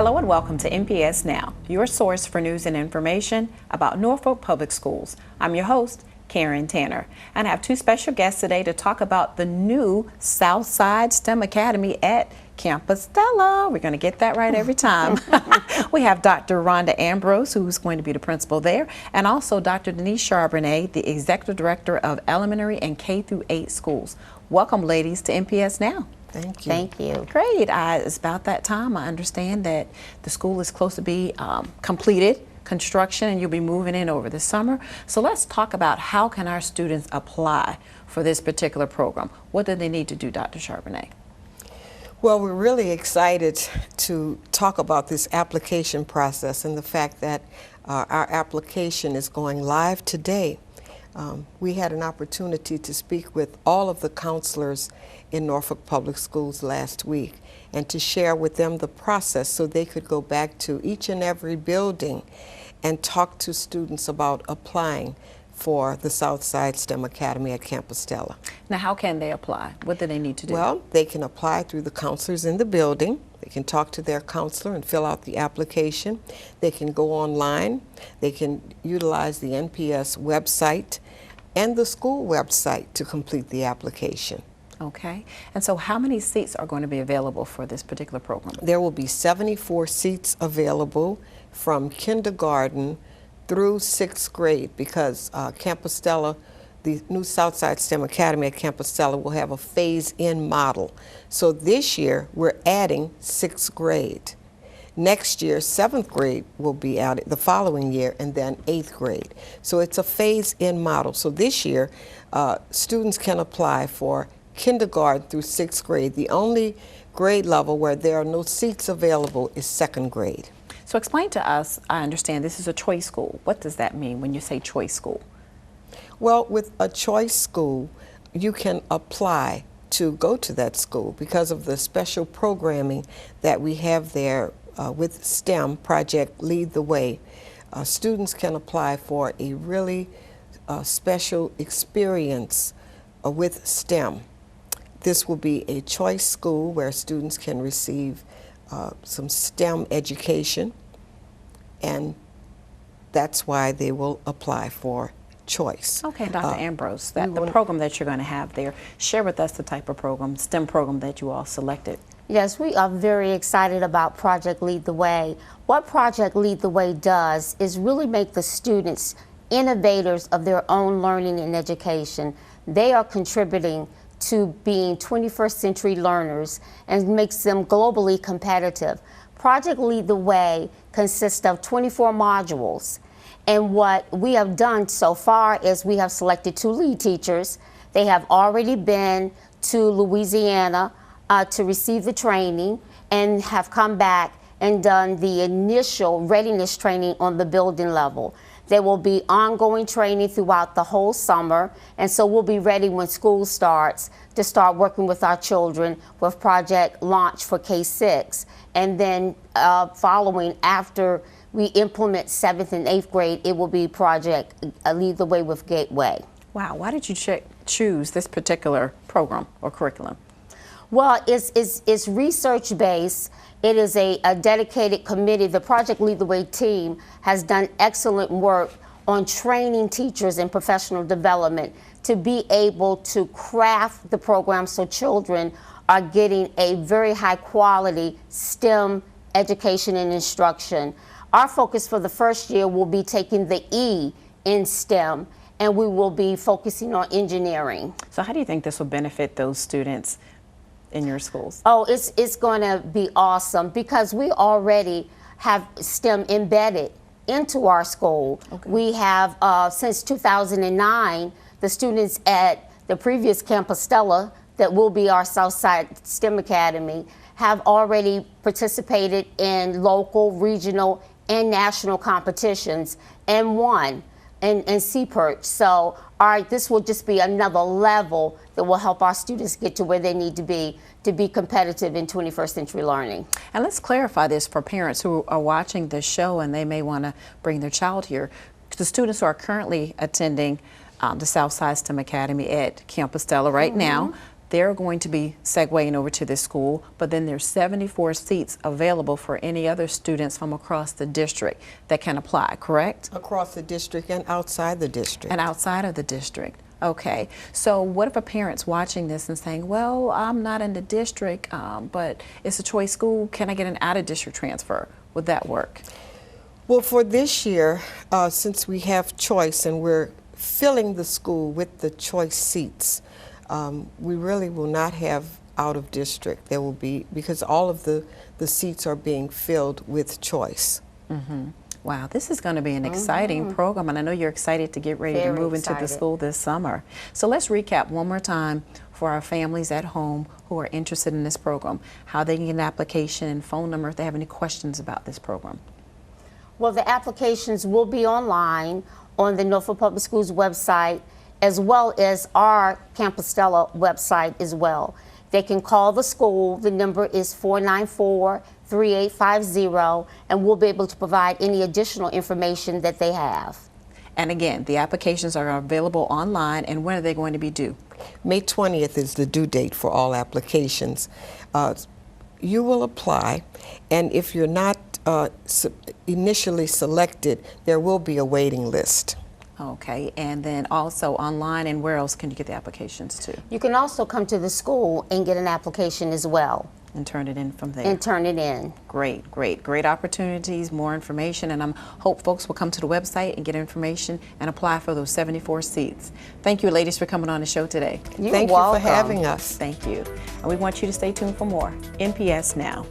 Hello and welcome to NPS Now, your source for news and information about Norfolk Public Schools. I'm your host, Karen Tanner, and I have two special guests today to talk about the new Southside STEM Academy at Campostella. We're going to get that right every time. We have Dr. Rhonda Ambrose, who's going to be the principal there, and also Dr. Denise Charbonnet, the Executive Director of Elementary and K-8 Schools. Welcome, ladies, to NPS Now. Thank you. Thank you. Great. It's about that time. I understand that the school is close to be completed construction and you'll be moving in over the summer. So let's talk about how can our students apply for this particular program. What do they need to do, Dr. Charbonnet? Well, we're really excited to talk about this application process and the fact that our application is going live today. We had an opportunity to speak with all of the counselors in Norfolk Public Schools last week and to share with them the process so they could go back to each and every building and talk to students about applying for the Southside STEM Academy at Campostella. Now, how can they apply? What do they need to do? Well, they can apply through the counselors in the building. They can talk to their counselor and fill out the application. They can go online. They can utilize the NPS website and the school website to complete the application. Okay. And so how many seats are going to be available for this particular program? There will be 74 seats available from kindergarten through 6th grade because Campostella, the new Southside STEM Academy at Campostella, will have a phase-in model. So this year we're adding 6th grade. Next year, 7th grade will be added the following year, and then 8th grade. So it's a phase-in model. So this year, students can apply for kindergarten through 6th grade. The only grade level where there are no seats available is 2nd grade. So explain to us, I understand this is a choice school. What does that mean when you say choice school? Well, with a choice school, you can apply to go to that school because of the special programming that we have there with STEM, Project Lead the Way. Students can apply for a really special experience with STEM. This will be a choice school where students can receive some STEM education, and that's why they will apply for choice. Okay, Dr. Ambrose, the program that you're going to have there, share with us the type of program, STEM program that you all selected. Yes, we are very excited about Project Lead the Way. What Project Lead the Way does is really make the students innovators of their own learning and education. They are contributing to being 21st century learners and makes them globally competitive. Project Lead the Way consists of 24 modules. And what we have done so far is we have selected 2 lead teachers. They have already been to Louisiana to receive the training and have come back and done the initial readiness training on the building level. There will be ongoing training throughout the whole summer, and so we'll be ready when school starts to start working with our children with Project Launch for K-6. And then following after we implement 7th and 8th grade, it will be Project Lead the Way with Gateway. Wow, why did you choose this particular program or curriculum? Well, it's research-based. It is a dedicated committee. The Project Lead the Way team has done excellent work on training teachers in professional development to be able to craft the program so children are getting a very high-quality STEM education and instruction. Our focus for the first year will be taking the E in STEM, and we will be focusing on engineering. So how do you think this will benefit those students in your schools? Oh, it's going to be awesome because we already have STEM embedded into our school. Okay. We have, since 2009, the students at the previous Campostella, that will be our Southside STEM Academy, have already participated in local, regional, and national competitions and won and CPERT. So this will just be another level that will help our students get to where they need to be competitive in 21st century learning. And let's clarify this for parents who are watching this show and they may want to bring their child here. The students who are currently attending the Southside STEM Academy at Campostella right now, they're going to be segueing over to this school, but then there's 74 seats available for any other students from across the district that can apply, correct? Across the district and outside the district. And outside of the district. Okay, so what if a parent's watching this and saying, well, I'm not in the district, but it's a choice school, can I get an out-of-district transfer? Would that work? Well, for this year, since we have choice and we're filling the school with the choice seats, we really will not have out-of-district. There will be, because all of the seats are being filled with choice. Mm-hmm. Wow, this is going to be an exciting program, and I know you're excited to get ready to move into the school this summer. So let's recap one more time for our families at home who are interested in this program, how they can get an application, phone number if they have any questions about this program. Well, the applications will be online on the Norfolk Public Schools website, as well as our Campostella website as well. They can call the school. The number is 494-3850, and we'll be able to provide any additional information that they have. And again, the applications are available online, and when are they going to be due? May 20th is the due date for all applications. You will apply, and if you're not initially selected, there will be a waiting list. Okay, and then also online, and where else can you get the applications to? You can also come to the school and get an application as well. And turn it in from there. And turn it in. Great, great, great opportunities, more information, and I hope folks will come to the website and get information and apply for those 74 seats. Thank you, ladies, for coming on the show today. Thank you for having us. Thank you. And we want you to stay tuned for more NPS Now.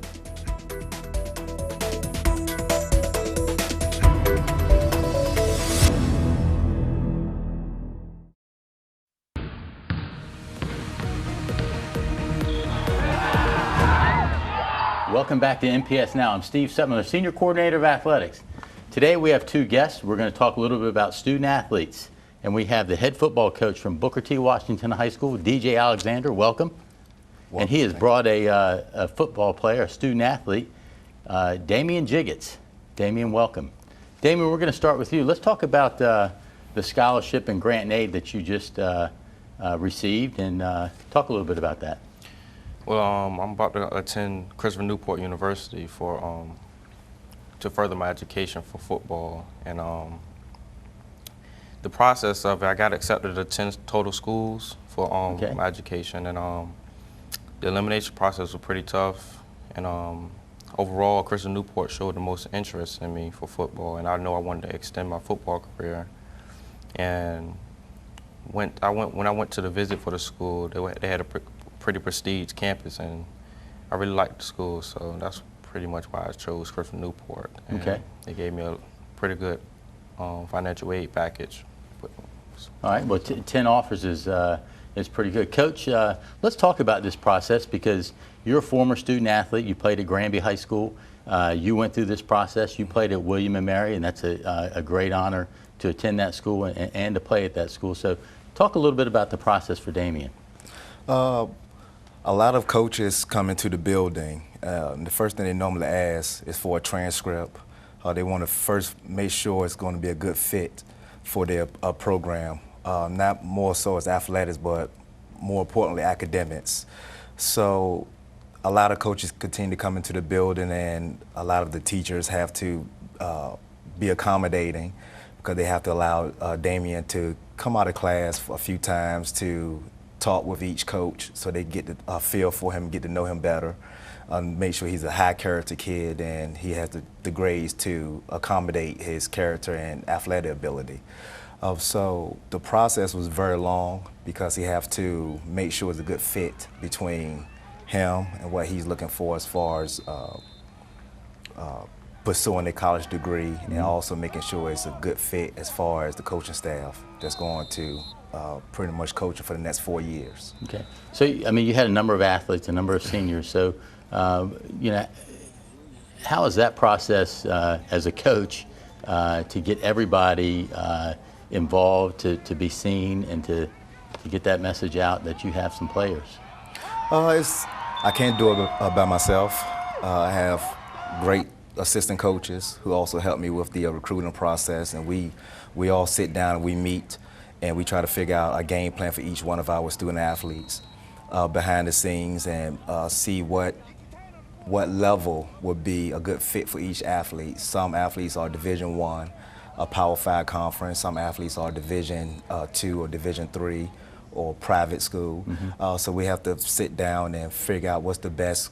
Welcome back to NPS Now. I'm Steve Sutmiller, Senior Coordinator of Athletics. Today we have two guests. We're going to talk a little bit about student athletes. And we have the head football coach from Booker T. Washington High School, DJ Alexander. Welcome. And he has brought a football player, a student athlete, Damian Jiggets. Damian, welcome. Damian, we're going to start with you. Let's talk about the scholarship and grant and aid that you just received, and talk a little bit about that. Well, I'm about to attend Christopher Newport University for to further my education for football, and the process of it, I got accepted to 10 total schools for my education, and the elimination process was pretty tough, and overall, Christopher Newport showed the most interest in me for football, and I know I wanted to extend my football career, and when I went to the visit for the school, they had a pretty prestige campus, and I really liked the school, so that's pretty much why I chose Christopher Newport. And they gave me a pretty good financial aid package. All right, well, 10 offers is pretty good. Coach, let's talk about this process, because you're a former student athlete. You played at Granby High School. You went through this process. You played at William & Mary, and that's a great honor to attend that school and to play at that school. So talk a little bit about the process for Damian. A lot of coaches come into the building. The first thing they normally ask is for a transcript. They want to first make sure it's going to be a good fit for their program, not more so as athletics, but more importantly, academics. So a lot of coaches continue to come into the building, and a lot of the teachers have to be accommodating, because they have to allow Damian to come out of class a few times to talk with each coach, so they get a feel for him, get to know him better, make sure he's a high character kid and he has the grades to accommodate his character and athletic ability. So the process was very long, because he have to make sure it's a good fit between him and what he's looking for as far as pursuing a college degree, and also making sure it's a good fit as far as the coaching staff that's going to pretty much coaching for the next 4 years. Okay. So, I mean, you had a number of athletes, a number of seniors. So, you know, how is that process as a coach to get everybody involved, to be seen, and to get that message out that you have some players? I can't do it by myself. I have great assistant coaches who also help me with the recruiting process, and we all sit down and we meet, and we try to figure out a game plan for each one of our student athletes. behind the scenes and see what level would be a good fit for each athlete. Some athletes are Division I, a Power 5 conference. Some athletes are Division II or Division III or private school. So we have to sit down and figure out what's the best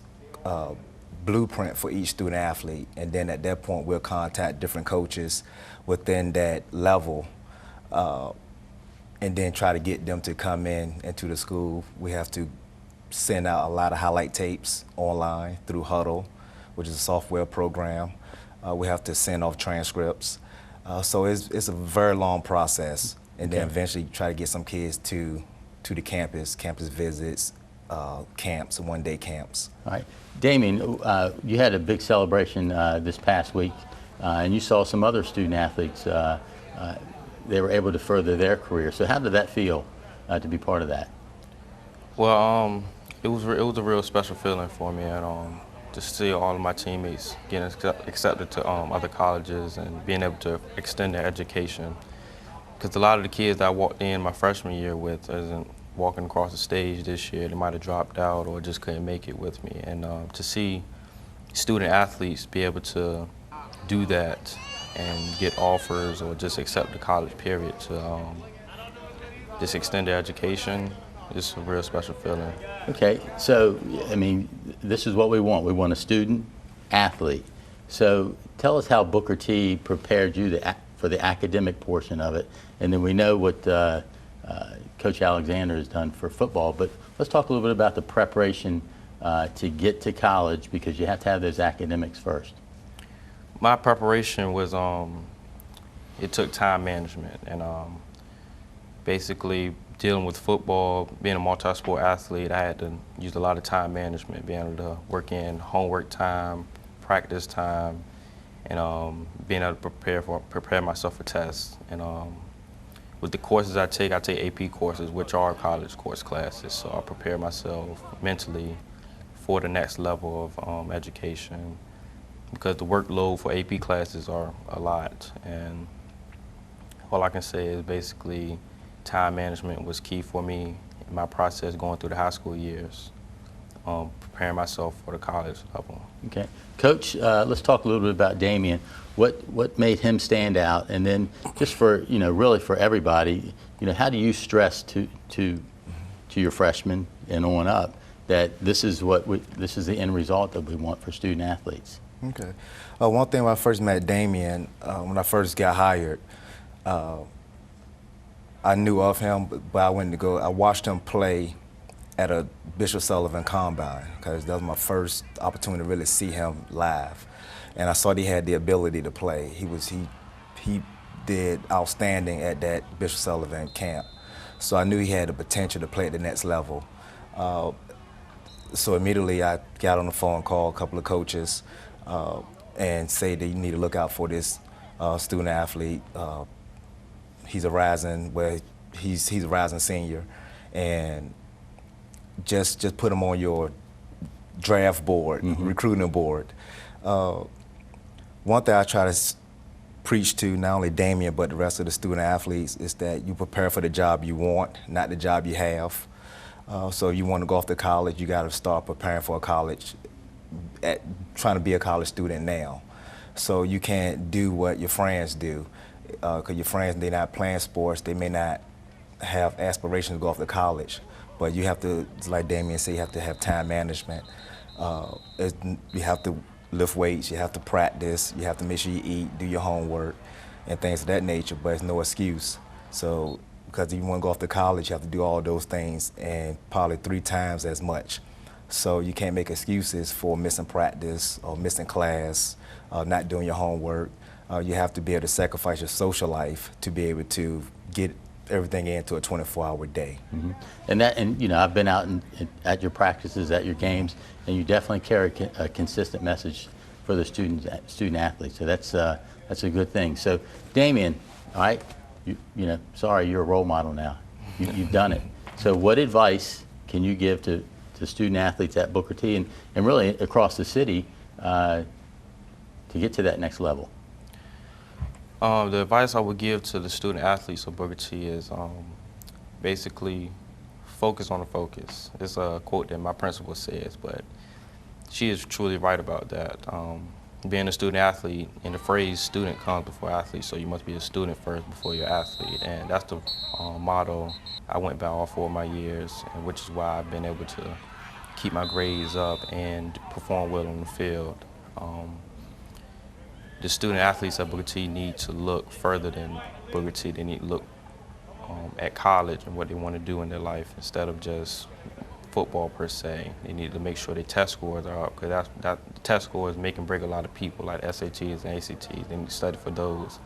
blueprint for each student athlete. And then at that point, we'll contact different coaches within that level and then try to get them to come into the school. We have to send out a lot of highlight tapes online through Huddle, which is a software program. We have to send off transcripts. So it's a very long process. And then eventually try to get some kids to the campus visits, camps, and one-day camps. All right. Damien, you had a big celebration this past week, and you saw some other student athletes. They were able to further their career. So how did that feel to be part of that? Well, it was a real special feeling for me, and to see all of my teammates getting accepted to other colleges and being able to extend their education. Because a lot of the kids that I walked in my freshman year with isn't walking across the stage this year. They might have dropped out or just couldn't make it with me. And to see student athletes be able to do that and get offers or just accept the college period to just extend their education, it's a real special feeling. Okay, so, I mean, this is what we want. We want a student athlete. So tell us how Booker T prepared you for the academic portion of it. And then we know what Coach Alexander has done for football, but let's talk a little bit about the preparation to get to college, because you have to have those academics first. My preparation was, it took time management and basically dealing with football, being a multi-sport athlete, I had to use a lot of time management, being able to work in homework time, practice time, and being able to prepare myself for tests. And with the courses I take AP courses, which are college course classes, so I prepare myself mentally for the next level of education, because the workload for AP classes are a lot. And all I can say is basically time management was key for me in my process going through the high school years, preparing myself for the college level. Okay. Coach, let's talk a little bit about Damien. What made him stand out? And then just for, really for everybody, how do you stress to your freshmen and on up that this is the end result that we want for student athletes? Okay. One thing when I first met Damien, when I first got hired, I knew of him, but I watched him play at a Bishop Sullivan Combine, because that was my first opportunity to really see him live. And I saw that he had the ability to play. He did outstanding at that Bishop Sullivan camp. So I knew he had the potential to play at the next level. So immediately I got on the phone, called a couple of coaches, and said that you need to look out for this student athlete. He's a rising senior, and just put him on your draft board, recruiting board. One thing I try to preach to not only Damien but the rest of the student athletes is that you prepare for the job you want, not the job you have. So if you want to go off to college, you got to start preparing for a college, trying to be a college student now. So you can't do what your friends do, because your friends, they're not playing sports, they may not have aspirations to go off to college. But you have to, like Damien said, you have to have time management. You have to lift weights, you have to practice, you have to make sure you eat, do your homework, and things of that nature, but it's no excuse. So, because if you want to go off to college, you have to do all those things and probably 3 times as much. So you can't make excuses for missing practice or missing class, not doing your homework. You have to be able to sacrifice your social life to be able to get everything into a 24-hour day. And I've been out at your practices, at your games, and you definitely carry a consistent message for the student athletes. So that's a good thing. So Damien, all right, sorry, you're a role model now. You've done it. So what advice can you give to student athletes at Booker T and really across the city to get to that next level? The advice I would give to the student athletes of Booker T is basically focus on the focus. It's a quote that my principal says, but she is truly right about that. Being a student athlete, and the phrase student comes before athlete, so you must be a student first before you're athlete. And that's the motto I went by all 4 of my years, and which is why I've been able to keep my grades up and perform well on the field. The student athletes at Booker T need to look further than Booker T. They need to look at college and what they want to do in their life instead of just football per se. They need to make sure their test scores are up, because that test scores make and break a lot of people, like SATs and ACTs. They need to study for those.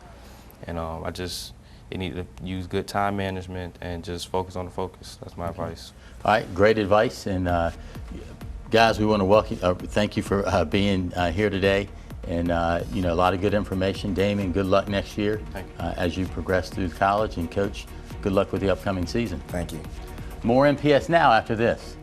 And they need to use good time management and just focus on the focus. That's my advice. All right, great advice. And guys, we want to welcome, thank you for being here today. And you know, a lot of good information. Damien, good luck next year as you progress through college. And Coach, good luck with the upcoming season. Thank you. More NPS Now after this.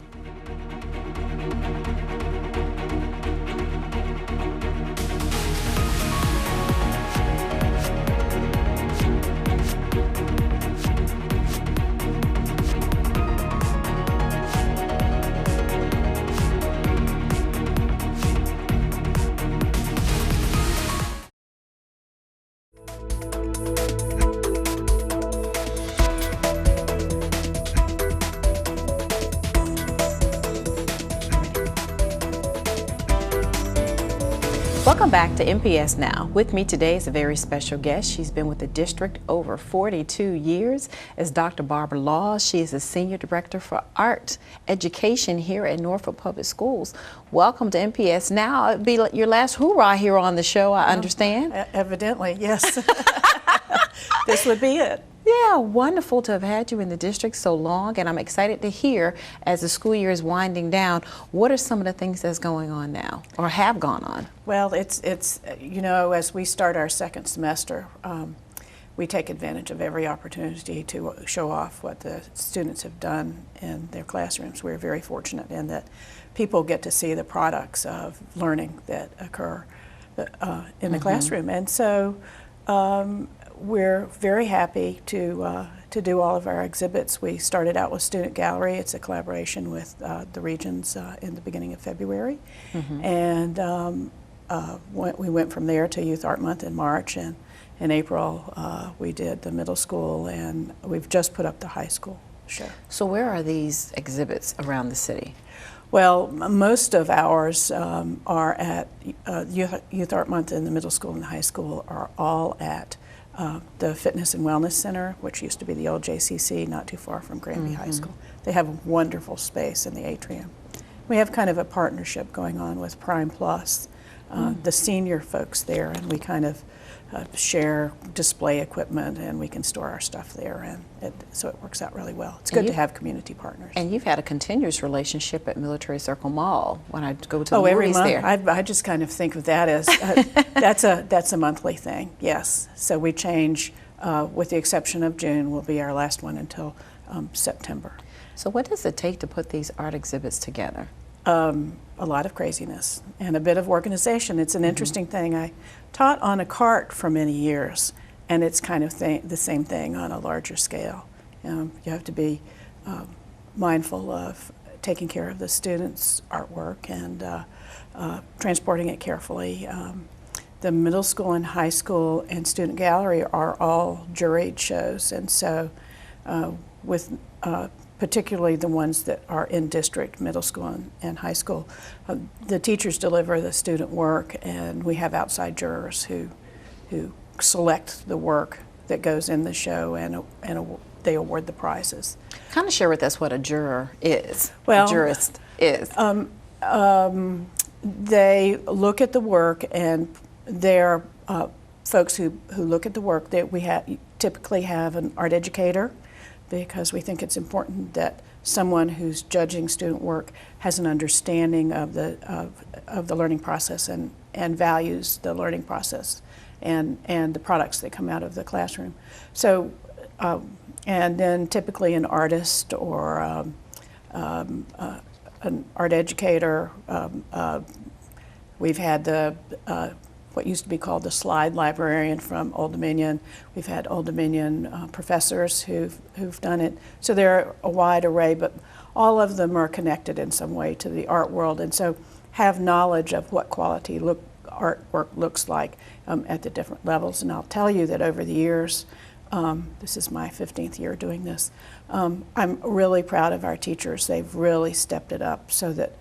Welcome back to NPS Now. With me today is a very special guest. She's been with the district over 42 years as Dr. Barbara Laws. She is the Senior Director for Art Education here at Norfolk Public Schools. Welcome to NPS Now. It'll be your last hoorah here on the show, I understand. Evidently, yes. This would be it. Yeah, wonderful to have had you in the district so long, and I'm excited to hear, as the school year is winding down, what are some of the things that's going on now, or have gone on? Well, it's you know, as we start our second semester, we take advantage of every opportunity to show off what the students have done in their classrooms. We're very fortunate in that people get to see the products of learning that occur in the classroom, and so we're very happy to do all of our exhibits. We started out with Student Gallery. It's a collaboration with the regions in the beginning of February. And we went from there to Youth Art Month in March, and in April we did the middle school, and we've just put up the high school show. So where are these exhibits around the city? Well, most of ours are at Youth Art Month in the middle school and the high school are all at the Fitness and Wellness Center, which used to be the old JCC, not too far from Granby High School. They have a wonderful space in the atrium. We have kind of a partnership going on with Prime Plus, the senior folks there, and we kind of share display equipment, and we can store our stuff there, and so it works out really well. It's good to have community partners. And you've had a continuous relationship at Military Circle Mall when I go to the every movies month. there. I just kind of think of that as that's a monthly thing. Yes. So we change, with the exception of June, will be our last one until September. So what does it take to put these art exhibits together? A lot of craziness and a bit of organization. It's an interesting thing. I taught on a cart for many years, and it's kind of the same thing on a larger scale. You have to be mindful of taking care of the students' artwork and transporting it carefully. The middle school and high school and student gallery are all juried shows, and so with particularly the ones that are in district, middle school and high school, the teachers deliver the student work, and we have outside jurors who select the work that goes in the show, and they award the prizes. Kind of share with us what a juror is, well, a jurist is. They look at the work, and they're folks who look at the work. That we typically have an art educator, because we think it's important that someone who's judging student work has an understanding of the learning process and values the learning process and the products that come out of the classroom. So, and then typically an artist or an art educator. We've had what used to be called the slide librarian from Old Dominion. We've had Old Dominion professors who've done it. So they're a wide array, but all of them are connected in some way to the art world, and so have knowledge of what quality artwork looks like at the different levels. And I'll tell you that over the years, this is my 15th year doing this, I'm really proud of our teachers. They've really stepped it up so that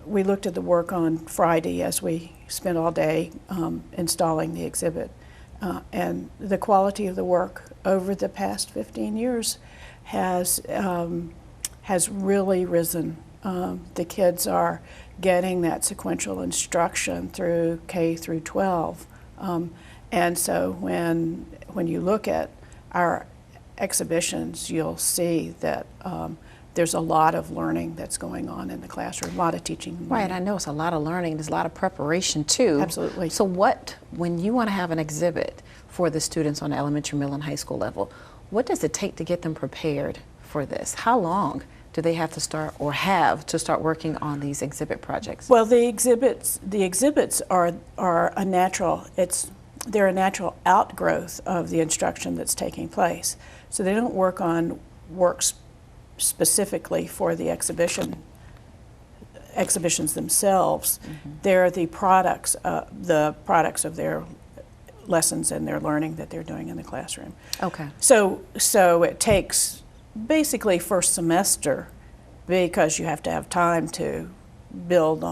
we looked at the work on Friday as we spent all day installing the exhibit. And the quality of the work over the past 15 years has really risen. The kids are getting that sequential instruction through K through 12. And so when you look at our exhibitions, you'll see that there's a lot of learning that's going on in the classroom, a lot of teaching and learning. Right, I know it's a lot of learning, there's a lot of preparation too. Absolutely. So when you want to have an exhibit for the students on the elementary, middle, and high school level, what does it take to get them prepared for this? How long do they have to start working on these exhibit projects? Well, the exhibits are a natural, they're a natural outgrowth of the instruction that's taking place. So they don't work on works specifically for the exhibitions themselves. Mm-hmm. They're the products of their lessons and their learning that they're doing in the classroom. Okay. So it takes basically first semester, because you have to have time to build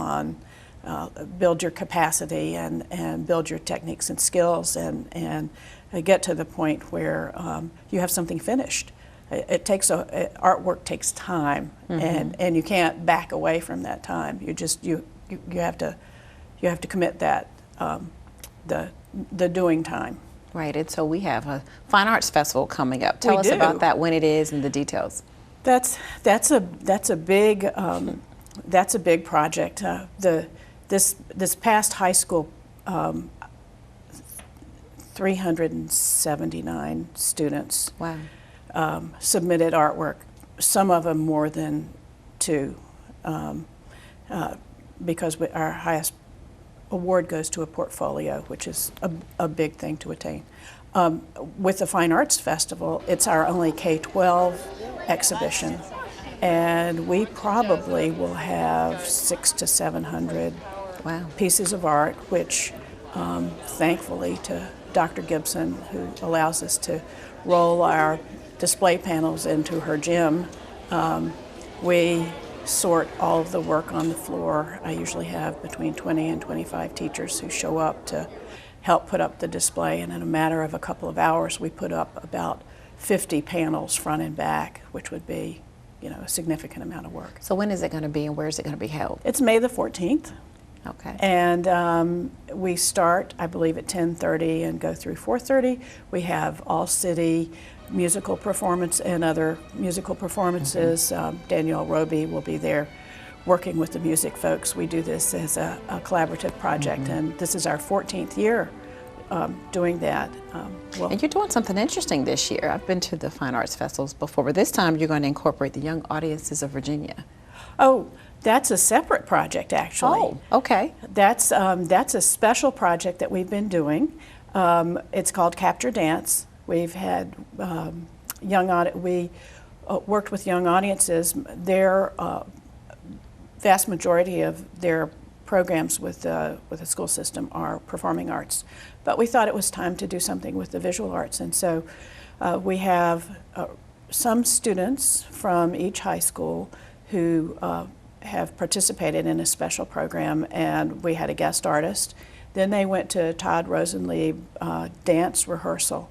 your capacity and build your techniques and skills and get to the point where you have something finished. Artwork takes time, mm-hmm. and you can't back away from that time. You have to commit that the doing time. Right, and so we have a Fine Arts Festival coming up. Tell us about that, when it is, and the details. That's a big project. This past high school, 379 students. Wow. Submitted artwork. Some of them more than two, because our highest award goes to a portfolio, which is a big thing to attain. With the Fine Arts Festival, it's our only K-12 exhibition, and we probably will have 600 to 700 wow. pieces of art, which thankfully to Dr. Gibson, who allows us to roll our display panels into her gym, we sort all of the work on the floor. I usually have between 20 and 25 teachers who show up to help put up the display, and in a matter of a couple of hours we put up about 50 panels front and back, which would be, a significant amount of work. So when is it going to be, and where is it going to be held? It's May the 14th. Okay. And we start, I believe, at 10:30 and go through 4:30. We have all-city musical performance and other musical performances. Mm-hmm. Danielle Roby will be there working with the music folks. We do this as a collaborative project, mm-hmm. and this is our 14th year doing that. And you're doing something interesting this year. I've been to the Fine Arts Festivals before, but this time you're going to incorporate the young audiences of Virginia. Oh, that's a separate project, actually. Oh, okay. That's a special project that we've been doing. It's called Capture Dance. We've had we worked with young audiences. Their vast majority of their programs with the school system are performing arts, but we thought it was time to do something with the visual arts, and so we have some students from each high school who have participated in a special program, and we had a guest artist. Then they went to Todd Rosenlieb dance rehearsal,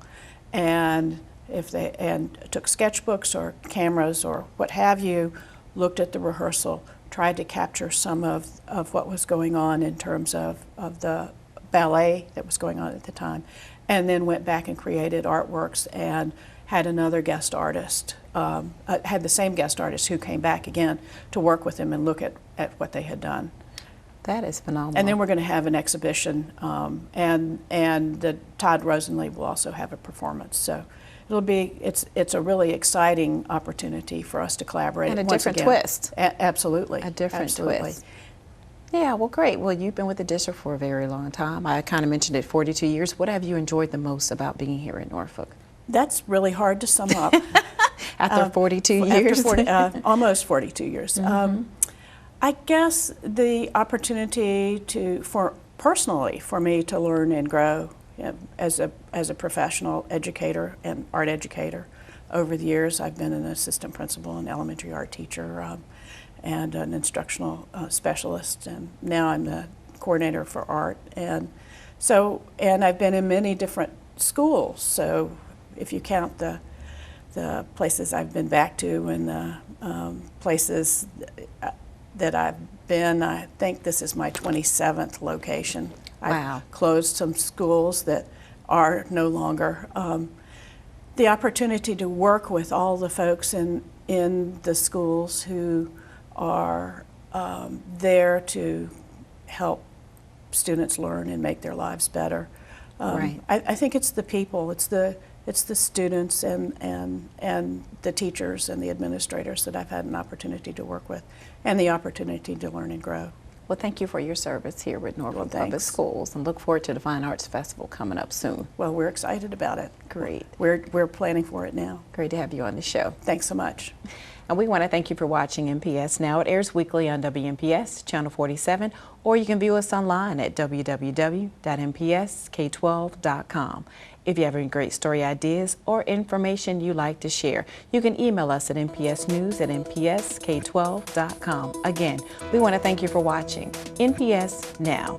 and took sketchbooks or cameras or what have you, looked at the rehearsal, tried to capture some of what was going on in terms of the ballet that was going on at the time, and then went back and created artworks and had another guest artist, had the same guest artist who came back again to work with them and look at what they had done. That is phenomenal. And then we're going to have an exhibition, and the Todd Rosenlieb will also have a performance. So it's a really exciting opportunity for us to collaborate. And a once different again. twist. Absolutely. A different twist. Yeah, well, great. Well, you've been with the district for a very long time. I kind of mentioned it, 42 years. What have you enjoyed the most about being here at Norfolk? That's really hard to sum up. After 42 years? Almost 42 years. I guess the opportunity personally for me to learn and grow as a professional educator and art educator. Over the years, I've been an assistant principal, an elementary art teacher, and an instructional specialist, and now I'm the coordinator for art. And I've been in many different schools. So if you count the places I've been back to and the places that I've been, I think this is my 27th location. Wow. I've closed some schools that are no longer. The opportunity to work with all the folks in the schools who are there to help students learn and make their lives better. Right. I think it's the people, it's the students and the teachers and the administrators that I've had an opportunity to work with, and the opportunity to learn and grow. Well, thank you for your service here with Norfolk Public Thanks. Schools, and look forward to the Fine Arts Festival coming up soon. Well, we're excited about it. Great. We're planning for it now. Great to have you on the show. Thanks so much. And we want to thank you for watching NPS Now. It airs weekly on WNPS, Channel 47, or you can view us online at www.npsk12.com. If you have any great story ideas or information you'd like to share, you can email us at npsnews@npsk12.com. Again, we want to thank you for watching NPS Now.